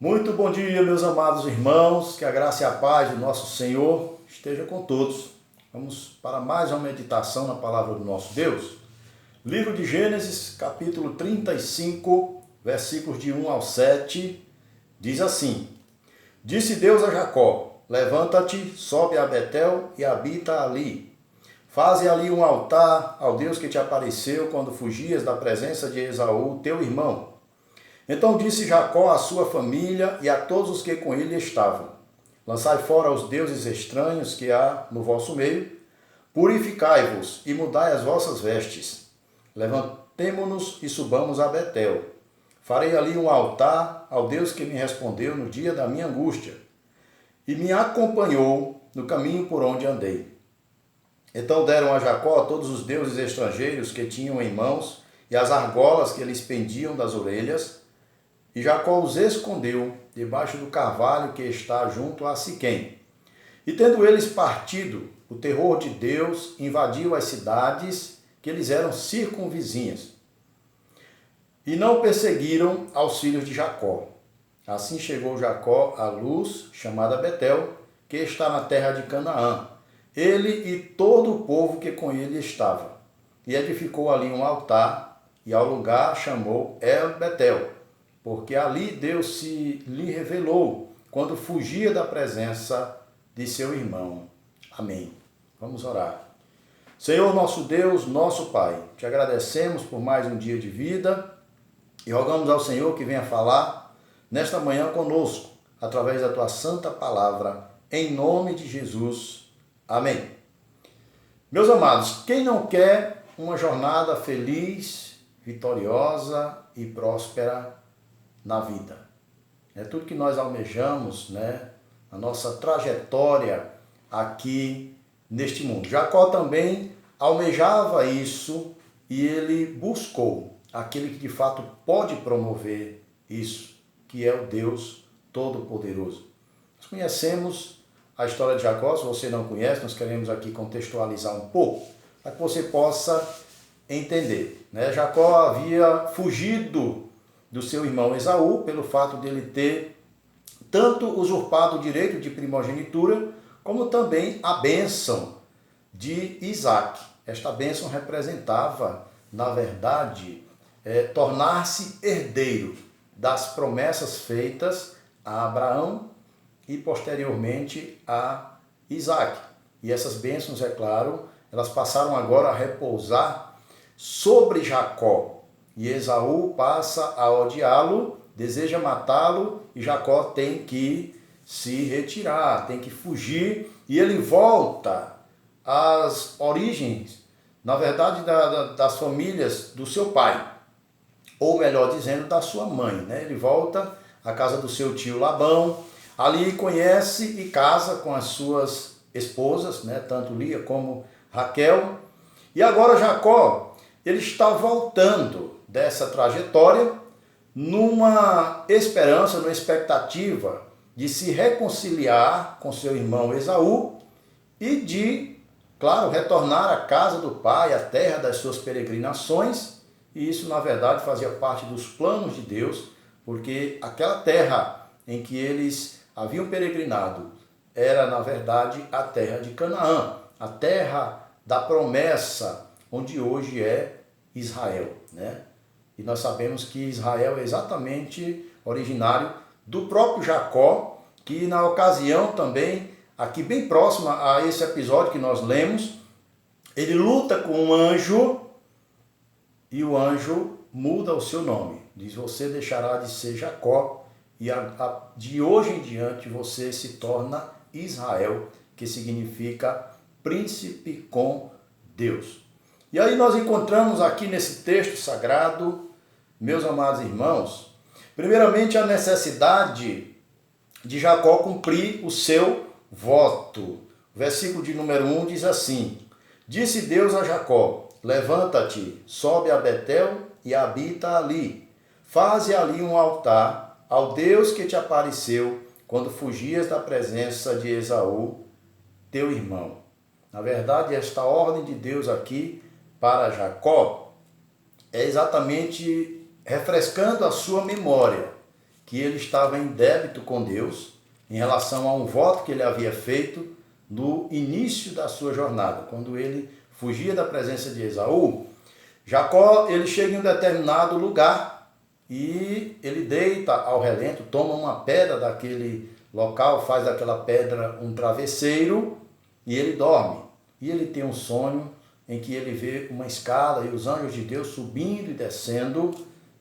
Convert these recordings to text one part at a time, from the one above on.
Muito bom dia, meus amados irmãos, que a graça e a paz do nosso Senhor esteja com todos. Vamos para mais uma meditação na palavra do nosso Deus. Livro de Gênesis, capítulo 35, versículos de 1 ao 7, diz assim: Disse Deus a Jacó: Levanta-te, sobe a Betel e habita ali. Faze ali um altar ao Deus que te apareceu quando fugias da presença de Esaú, teu irmão. Então disse Jacó à sua família e a todos os que com ele estavam: Lançai fora os deuses estranhos que há no vosso meio, purificai-vos e mudai as vossas vestes. Levantemo-nos e subamos a Betel. Farei ali um altar ao Deus que me respondeu no dia da minha angústia e me acompanhou no caminho por onde andei. Então deram a Jacó todos os deuses estrangeiros que tinham em mãos e as argolas que lhes pendiam das orelhas, e Jacó os escondeu debaixo do carvalho que está junto a Siquém. E tendo eles partido, o terror de Deus invadiu as cidades que lhes eram circunvizinhas. E não perseguiram aos filhos de Jacó. Assim chegou Jacó à luz, chamada Betel, que está na terra de Canaã, ele e todo o povo que com ele estava. E edificou ali um altar, e ao lugar chamou El Betel, porque ali Deus se lhe revelou quando fugia da presença de seu irmão. Amém. Vamos orar. Senhor nosso Deus, nosso Pai, te agradecemos por mais um dia de vida e rogamos ao Senhor que venha falar nesta manhã conosco, através da tua santa palavra, em nome de Jesus. Amém. Meus amados, quem não quer uma jornada feliz, vitoriosa e próspera na vida? É tudo que nós almejamos, né? A nossa trajetória aqui neste mundo. Jacó também almejava isso e ele buscou aquele que de fato pode promover isso, que é o Deus Todo-Poderoso. Nós conhecemos a história de Jacó. Se você não conhece, nós queremos aqui contextualizar um pouco, para que você possa entender, né? Jacó havia fugido do seu irmão Esaú, pelo fato dele ter tanto usurpado o direito de primogenitura, como também a bênção de Isaac. Esta bênção representava, na verdade, tornar-se herdeiro das promessas feitas a Abraão e posteriormente a Isaac. E essas bênçãos, é claro, elas passaram agora a repousar sobre Jacó. E Esaú passa a odiá-lo, deseja matá-lo, e Jacó tem que se retirar, tem que fugir, e ele volta às origens, na verdade, das famílias do seu pai, ou melhor dizendo, da sua mãe, né? Ele volta à casa do seu tio Labão, ali conhece e casa com as suas esposas, né? Tanto Lia como Raquel, e agora Jacó, ele está voltando dessa trajetória numa esperança, numa expectativa de se reconciliar com seu irmão Esaú e de, claro, retornar à casa do pai, à terra das suas peregrinações. E isso, na verdade, fazia parte dos planos de Deus, porque aquela terra em que eles haviam peregrinado era, na verdade, a terra de Canaã, a terra da promessa, onde hoje é Israel, né? E nós sabemos que Israel é exatamente originário do próprio Jacó, que na ocasião também, aqui bem próxima a esse episódio que nós lemos, ele luta com um anjo e o anjo muda o seu nome. Diz: você deixará de ser Jacó e de hoje em diante você se torna Israel, que significa príncipe com Deus. E aí nós encontramos aqui nesse texto sagrado, meus amados irmãos, primeiramente a necessidade de Jacó cumprir o seu voto. O versículo de número 1 diz assim: Disse Deus a Jacó: Levanta-te, sobe a Betel e habita ali. Faze ali um altar ao Deus que te apareceu quando fugias da presença de Esaú, teu irmão. Na verdade, esta ordem de Deus aqui para Jacó é exatamente refrescando a sua memória que ele estava em débito com Deus em relação a um voto que ele havia feito no início da sua jornada, quando ele fugia da presença de Esaú. Jacó, ele chega em um determinado lugar e ele deita ao relento, toma uma pedra daquele local, faz daquela pedra um travesseiro e ele dorme. E ele tem um sonho em que ele vê uma escada e os anjos de Deus subindo e descendo,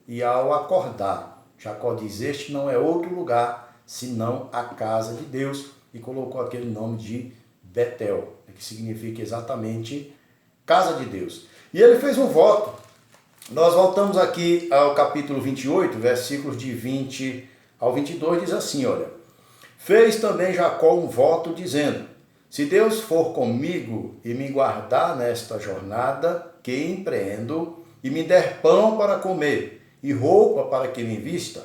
e ao acordar, Jacó diz: este não é outro lugar senão a casa de Deus, e colocou aquele nome de Betel, que significa exatamente casa de Deus. E ele fez um voto. Nós voltamos aqui ao capítulo 28, versículos de 20 ao 22, diz assim, olha: fez também Jacó um voto dizendo: se Deus for comigo e me guardar nesta jornada que empreendo, e me der pão para comer e roupa para que me vista,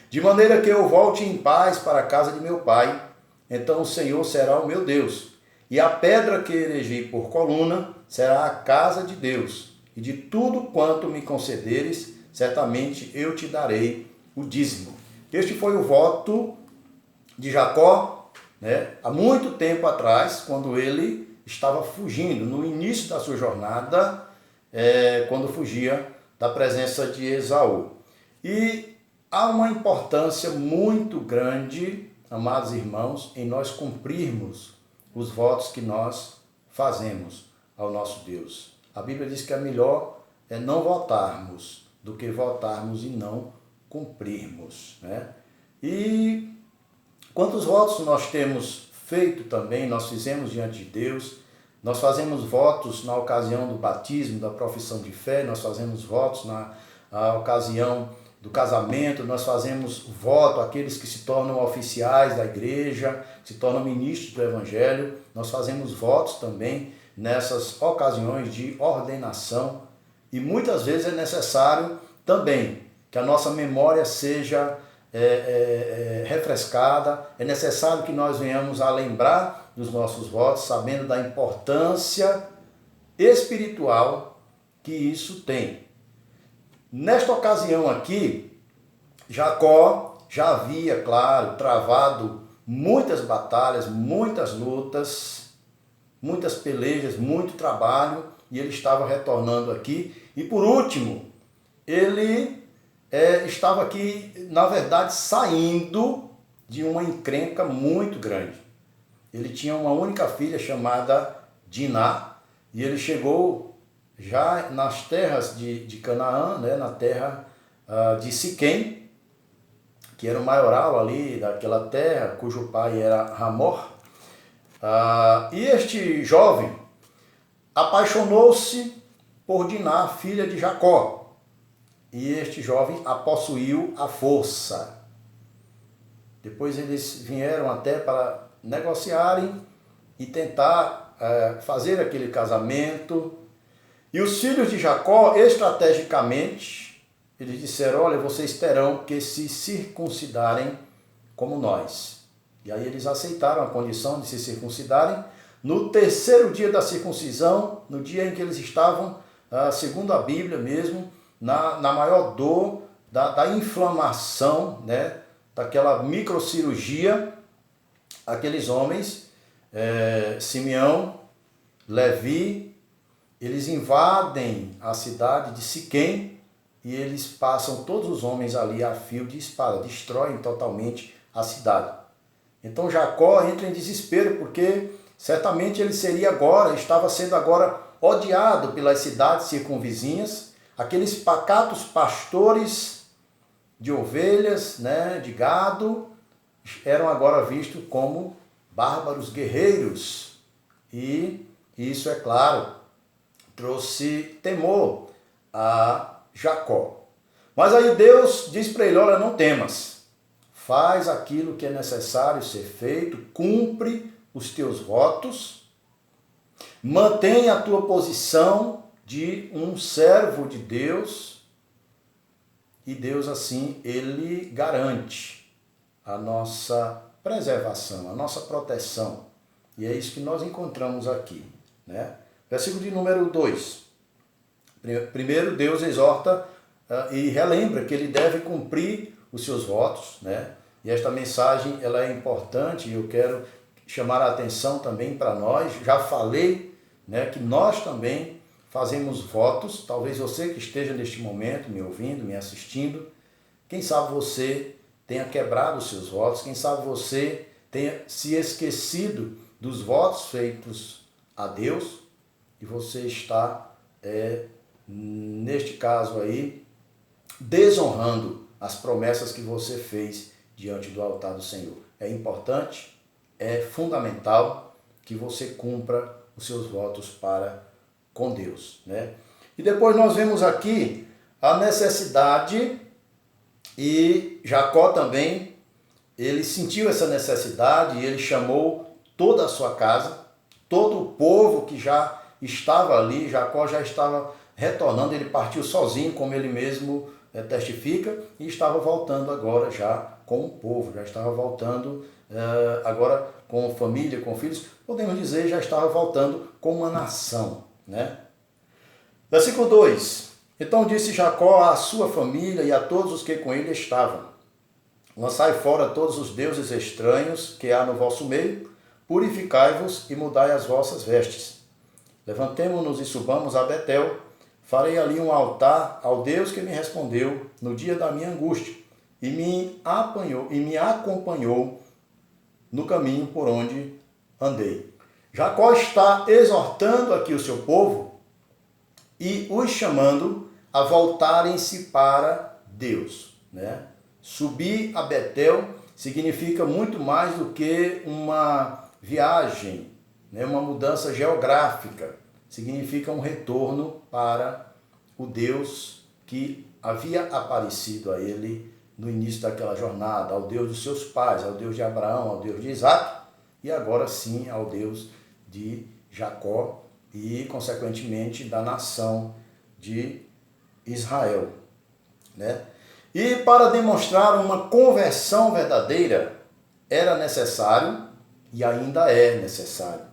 de maneira que eu volte em paz para a casa de meu pai, então o Senhor será o meu Deus, e a pedra que erigi por coluna será a casa de Deus, e de tudo quanto me concederes, certamente eu te darei o dízimo. Este foi o voto de Jacó, né, há muito tempo atrás, quando ele estava fugindo, no início da sua jornada, quando fugia da presença de Esaú. E há uma importância muito grande, amados irmãos, em nós cumprirmos os votos que nós fazemos ao nosso Deus. A Bíblia diz que é melhor não votarmos do que votarmos e não cumprirmos, né? E quantos votos nós temos feito também, nós fizemos diante de Deus. Nós fazemos votos na ocasião do batismo, da profissão de fé, nós fazemos votos na ocasião do casamento, nós fazemos voto àqueles que se tornam oficiais da igreja, se tornam ministros do evangelho, nós fazemos votos também nessas ocasiões de ordenação, e muitas vezes é necessário também que a nossa memória seja refrescada, é necessário que nós venhamos a lembrar dos nossos votos, sabendo da importância espiritual que isso tem. Nesta ocasião aqui, Jacó já havia, claro, travado muitas batalhas, muitas lutas, muitas pelejas, muito trabalho, e ele estava retornando aqui. E por último, ele estava aqui, na verdade, saindo de uma encrenca muito grande. Ele tinha uma única filha chamada Diná, e ele chegou já nas terras de Canaã, né, na terra de Siquém, que era o maioral ali daquela terra, cujo pai era Hamor. E este jovem apaixonou-se por Diná, filha de Jacó, e este jovem a possuiu à força. Depois eles vieram até para negociarem e tentar fazer aquele casamento. E os filhos de Jacó, estrategicamente, eles disseram: olha, vocês terão que se circuncidarem como nós. E aí eles aceitaram a condição de se circuncidarem. No terceiro dia da circuncisão, no dia em que eles estavam, segundo a Bíblia mesmo, na maior dor da inflamação, né, daquela microcirurgia, aqueles homens, Simeão, Levi, eles invadem a cidade de Siquém e eles passam todos os homens ali a fio de espada, destroem totalmente a cidade. Então Jacó entra em desespero, porque certamente ele estava sendo agora odiado pelas cidades circunvizinhas, aqueles pacatos pastores de ovelhas, né, de gado, eram agora vistos como bárbaros guerreiros. E isso, é claro, trouxe temor a Jacó. Mas aí Deus diz para ele: olha, não temas, faz aquilo que é necessário ser feito, cumpre os teus votos, mantém a tua posição de um servo de Deus, e Deus assim, ele garante a nossa preservação, a nossa proteção. E é isso que nós encontramos aqui, né? Versículo de número 2. Primeiro, Deus exorta e relembra que ele deve cumprir os seus votos, né? E esta mensagem ela é importante e eu quero chamar a atenção também para nós. Já falei, né, que nós também fazemos votos. Talvez você que esteja neste momento me ouvindo, me assistindo, quem sabe você tenha quebrado os seus votos, quem sabe você tenha se esquecido dos votos feitos a Deus e você está, neste caso aí, desonrando as promessas que você fez diante do altar do Senhor. É importante, é fundamental que você cumpra os seus votos para com Deus, né? E depois nós vemos aqui a necessidade, e Jacó também, ele sentiu essa necessidade e ele chamou toda a sua casa, todo o povo que já estava ali. Jacó já estava retornando, ele partiu sozinho, como ele mesmo testifica, e estava voltando agora já com o povo, já estava voltando agora com família, com filhos, podemos dizer, já estava voltando com uma nação, né? Versículo 2. Então disse Jacó à sua família e a todos os que com ele estavam: lançai fora todos os deuses estranhos que há no vosso meio, purificai-vos e mudai as vossas vestes. Levantemo-nos e subamos a Betel, farei ali um altar ao Deus que me respondeu no dia da minha angústia e me acompanhou no caminho por onde andei. Jacó está exortando aqui o seu povo e os chamando a voltarem-se para Deus, né? Subir a Betel significa muito mais do que uma viagem, né? Uma mudança geográfica. Significa um retorno para o Deus que havia aparecido a ele no início daquela jornada, ao Deus dos seus pais, ao Deus de Abraão, ao Deus de Isaac, e agora sim ao Deus de Jacó e, consequentemente, da nação de Israel, né? E para demonstrar uma conversão verdadeira, era necessário, e ainda é necessário,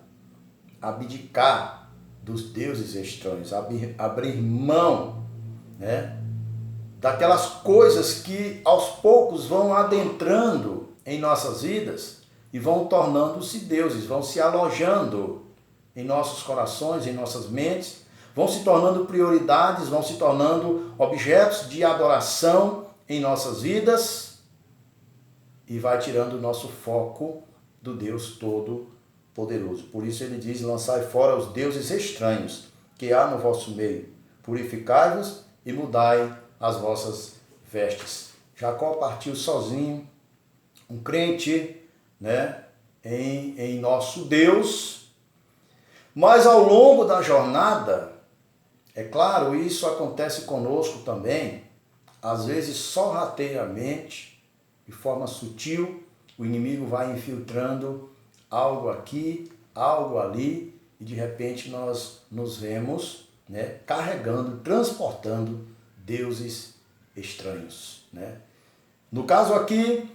abdicar dos deuses estranhos, abrir mão, né, daquelas coisas que aos poucos vão adentrando em nossas vidas e vão tornando-se deuses, vão se alojando em nossos corações, em nossas mentes, vão se tornando prioridades, vão se tornando objetos de adoração em nossas vidas e vai tirando o nosso foco do Deus Todo-Poderoso. Por isso ele diz: lançai fora os deuses estranhos que há no vosso meio, purificai-vos e mudai as vossas vestes. Jacó partiu sozinho, um crente, né, em nosso Deus, mas ao longo da jornada, é claro, isso acontece conosco também, às vezes sorrateiramente, de forma sutil, o inimigo vai infiltrando algo aqui, algo ali, e de repente nós nos vemos, né, carregando, transportando deuses estranhos, né? No caso aqui,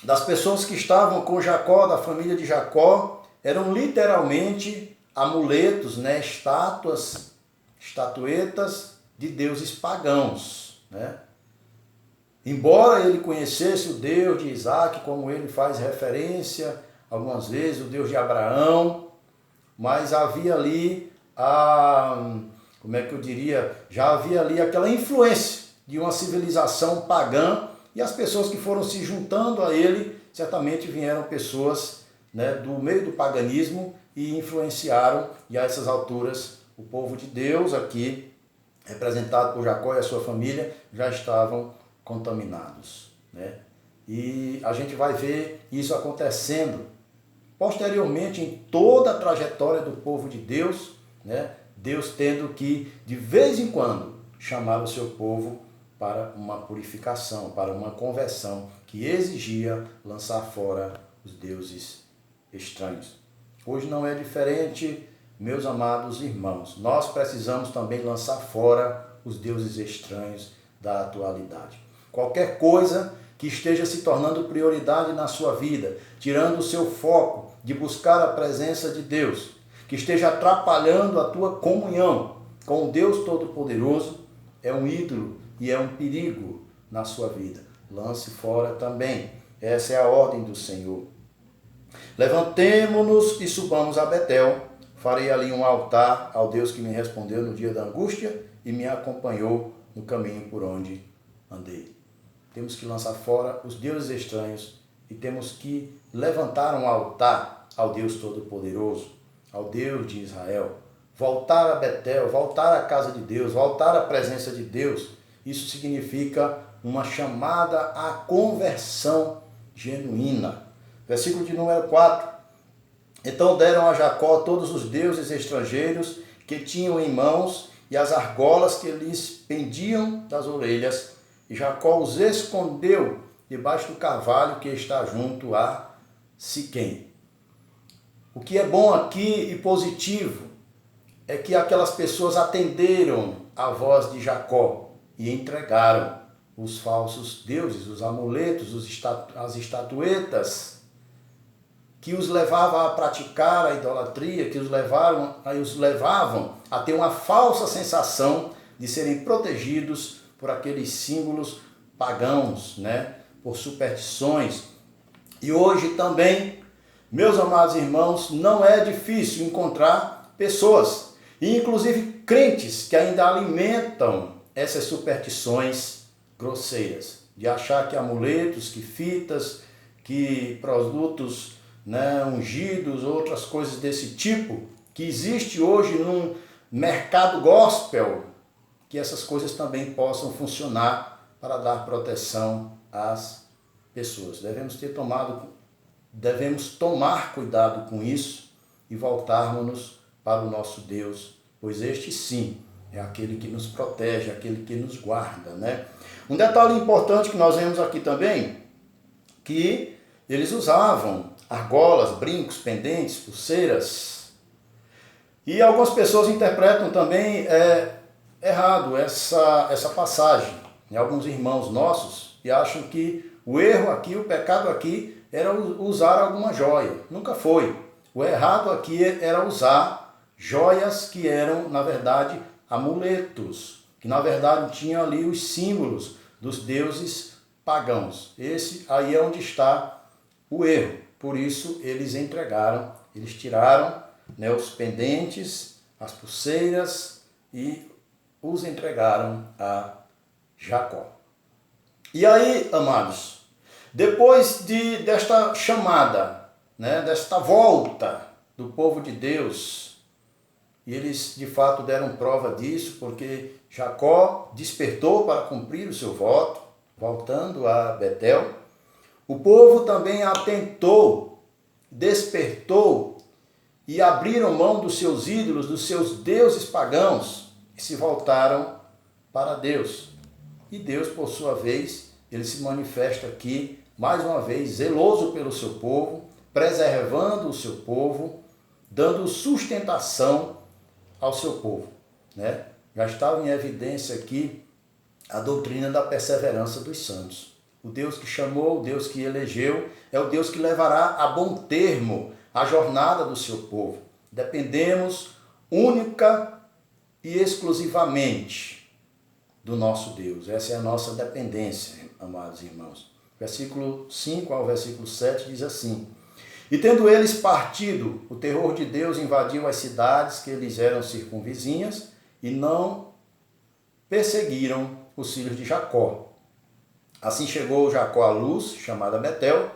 das pessoas que estavam com Jacó, da família de Jacó, eram literalmente amuletos, né, estatuetas de deuses pagãos, né? Embora ele conhecesse o Deus de Isaac, como ele faz referência algumas vezes, o Deus de Abraão, mas havia ali já havia ali aquela influência de uma civilização pagã, e as pessoas que foram se juntando a ele, certamente vieram pessoas, né, do meio do paganismo e influenciaram, e a essas alturas o povo de Deus aqui, representado por Jacó e a sua família, já estavam contaminados, né? E a gente vai ver isso acontecendo posteriormente em toda a trajetória do povo de Deus, né? Deus tendo que, de vez em quando, chamar o seu povo para uma purificação, para uma conversão que exigia lançar fora os deuses estranhos. Hoje não é diferente, meus amados irmãos. Nós precisamos também lançar fora os deuses estranhos da atualidade. Qualquer coisa que esteja se tornando prioridade na sua vida, tirando o seu foco de buscar a presença de Deus, que esteja atrapalhando a tua comunhão com o Deus Todo-Poderoso, é um ídolo e é um perigo na sua vida. lance fora também. Essa é a ordem do Senhor. Levantemo-nos e subamos a Betel. Farei ali um altar ao Deus que me respondeu no dia da angústia e me acompanhou no caminho por onde andei. Temos que lançar fora os deuses estranhos e temos que levantar um altar ao Deus Todo-Poderoso, ao Deus de Israel. Voltar a Betel, voltar à casa de Deus, voltar à presença de Deus. Isso significa uma chamada à conversão genuína. Versículo de número 4. Então deram a Jacó todos os deuses estrangeiros que tinham em mãos e as argolas que lhes pendiam das orelhas. E Jacó os escondeu debaixo do carvalho que está junto a Siquém. O que é bom aqui e positivo é que aquelas pessoas atenderam a voz de Jacó e entregaram os falsos deuses, os amuletos, as estatuetas que os levavam a praticar a idolatria, que os levavam a ter uma falsa sensação de serem protegidos por aqueles símbolos pagãos, né? Por superstições. E hoje também, meus amados irmãos, não é difícil encontrar pessoas, e inclusive crentes, que ainda alimentam essas superstições grosseiras, de achar que amuletos, que fitas, que produtos, né, ungidos, outras coisas desse tipo, que existe hoje num mercado gospel, que essas coisas também possam funcionar para dar proteção às pessoas. Devemos tomar cuidado com isso e voltarmos para o nosso Deus, pois este sim é aquele que nos protege, aquele que nos guarda, né? Um detalhe importante que nós vemos aqui também, que eles usavam argolas, brincos, pendentes, pulseiras. E algumas pessoas interpretam também errado essa passagem, em alguns irmãos nossos, e acham que o erro aqui, o pecado aqui, era usar alguma joia. Nunca foi. O errado aqui era usar joias que eram, na verdade, amuletos, que na verdade tinham ali os símbolos dos deuses pagãos. Esse aí é onde está o erro. Por isso eles entregaram, eles tiraram, né, os pendentes, as pulseiras e os entregaram a Jacó. E aí, amados, depois desta chamada, né, desta volta do povo de Deus, e eles de fato deram prova disso, porque Jacó despertou para cumprir o seu voto, voltando a Betel. O povo também atentou, despertou e abriram mão dos seus ídolos, dos seus deuses pagãos e se voltaram para Deus. E Deus, por sua vez, ele se manifesta aqui, mais uma vez, zeloso pelo seu povo, preservando o seu povo, dando sustentação ao seu povo, né? Já estava em evidência aqui a doutrina da perseverança dos santos. O Deus que chamou, o Deus que elegeu, é o Deus que levará a bom termo a jornada do seu povo. Dependemos única e exclusivamente do nosso Deus. Essa é a nossa dependência, amados irmãos. Versículo 5 ao versículo 7 diz assim: E tendo eles partido, o terror de Deus invadiu as cidades que lhes eram circunvizinhas e não perseguiram os filhos de Jacó. Assim chegou Jacó à luz, chamada Betel,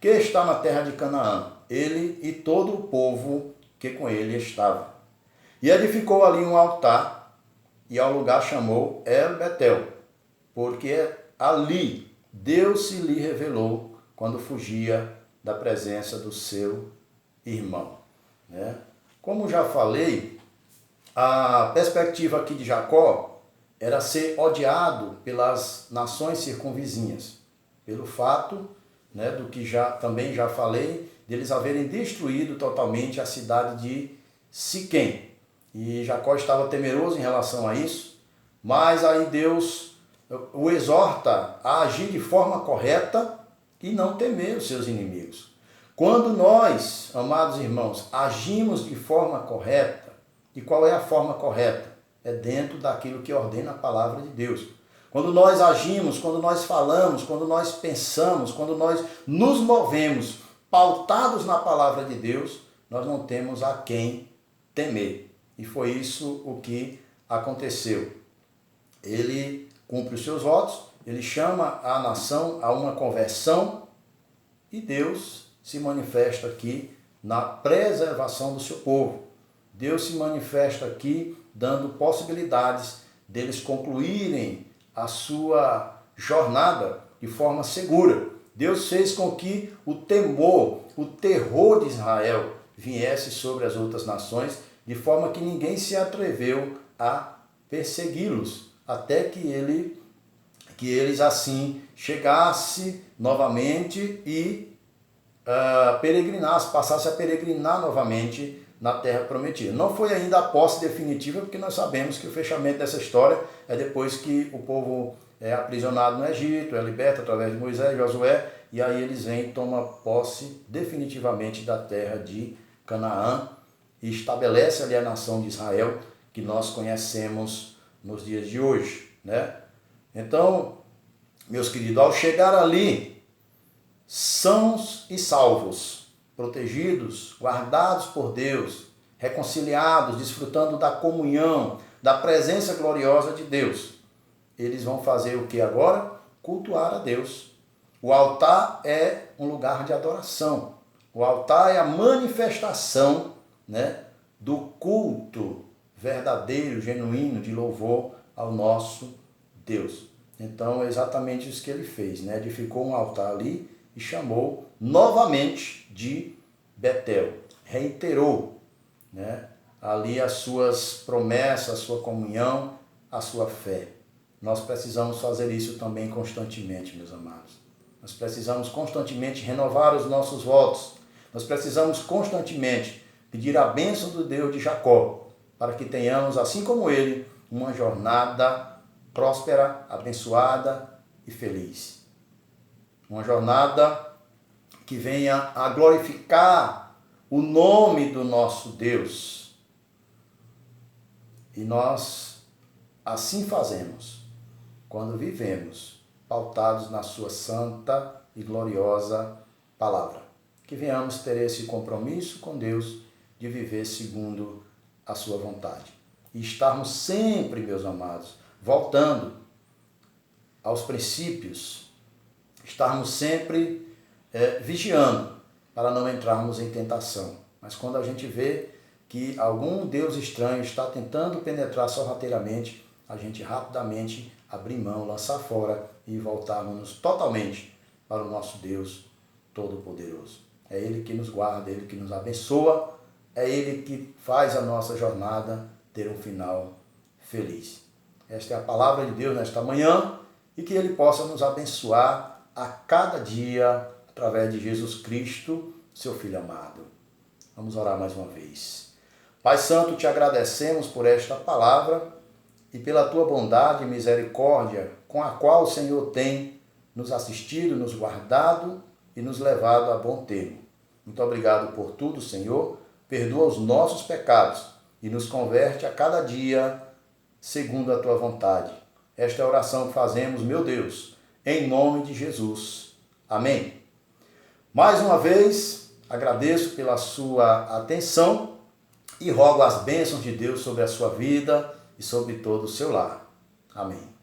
que está na terra de Canaã, ele e todo o povo que com ele estava. E edificou ali um altar, e ao lugar chamou El Betel, porque ali Deus se lhe revelou quando fugia da presença do seu irmão, né? Como já falei, a perspectiva aqui de Jacó era ser odiado pelas nações circunvizinhas, pelo fato, né, do que também já falei, deles haverem destruído totalmente a cidade de Siquém. E Jacó estava temeroso em relação a isso, mas aí Deus o exorta a agir de forma correta e não temer os seus inimigos. Quando nós, amados irmãos, agimos de forma correta, e qual é a forma correta? É dentro daquilo que ordena a palavra de Deus. Quando nós agimos, quando nós falamos, quando nós pensamos, quando nós nos movemos pautados na palavra de Deus, nós não temos a quem temer. E foi isso o que aconteceu. Ele cumpre os seus votos, ele chama a nação a uma conversão e Deus se manifesta aqui na preservação do seu povo. Deus se manifesta aqui dando possibilidades deles concluírem a sua jornada de forma segura. Deus fez com que o temor, o terror de Israel viesse sobre as outras nações, de forma que ninguém se atreveu a persegui-los, até que eles assim chegassem novamente e passassem a peregrinar novamente na terra prometida. Não foi ainda a posse definitiva, porque nós sabemos que o fechamento dessa história é depois que o povo é aprisionado no Egito, é liberto através de Moisés e Josué, e aí eles vêm e tomam posse definitivamente da terra de Canaã e estabelece ali a nação de Israel que nós conhecemos nos dias de hoje, né? Então, meus queridos, ao chegar ali, sãos e salvos, protegidos, guardados por Deus, reconciliados, desfrutando da comunhão, da presença gloriosa de Deus, eles vão fazer o que agora? Cultuar a Deus. O altar é um lugar de adoração. O altar é a manifestação, né, do culto verdadeiro, genuíno, de louvor ao nosso Deus. Então é exatamente isso que ele fez, né? Edificou um altar ali e chamou novamente de Betel. Reiterou, né, ali as suas promessas, a sua comunhão, a sua fé. Nós precisamos fazer isso também constantemente, meus amados. Nós precisamos constantemente renovar os nossos votos. Nós precisamos constantemente pedir a bênção do Deus de Jacó, para que tenhamos, assim como ele, uma jornada próspera, abençoada e feliz. Uma jornada que venha a glorificar o nome do nosso Deus. E nós assim fazemos quando vivemos pautados na sua santa e gloriosa palavra. Que venhamos ter esse compromisso com Deus de viver segundo a sua vontade. E estarmos sempre, meus amados, voltando aos princípios, estarmos sempre vigiando para não entrarmos em tentação. Mas quando a gente vê que algum Deus estranho está tentando penetrar sorrateiramente, a gente rapidamente abrir mão, lançar fora e voltarmos totalmente para o nosso Deus Todo-Poderoso. É Ele que nos guarda, é Ele que nos abençoa, é Ele que faz a nossa jornada ter um final feliz. Esta é a palavra de Deus nesta manhã e que Ele possa nos abençoar a cada dia através de Jesus Cristo, seu Filho amado. Vamos orar mais uma vez. Pai Santo, te agradecemos por esta palavra e pela tua bondade e misericórdia com a qual o Senhor tem nos assistido, nos guardado e nos levado a bom termo. Muito obrigado por tudo, Senhor. Perdoa os nossos pecados e nos converte a cada dia segundo a tua vontade. Esta é a oração que fazemos, meu Deus, em nome de Jesus. Amém. Mais uma vez, agradeço pela sua atenção e rogo as bênçãos de Deus sobre a sua vida e sobre todo o seu lar. Amém.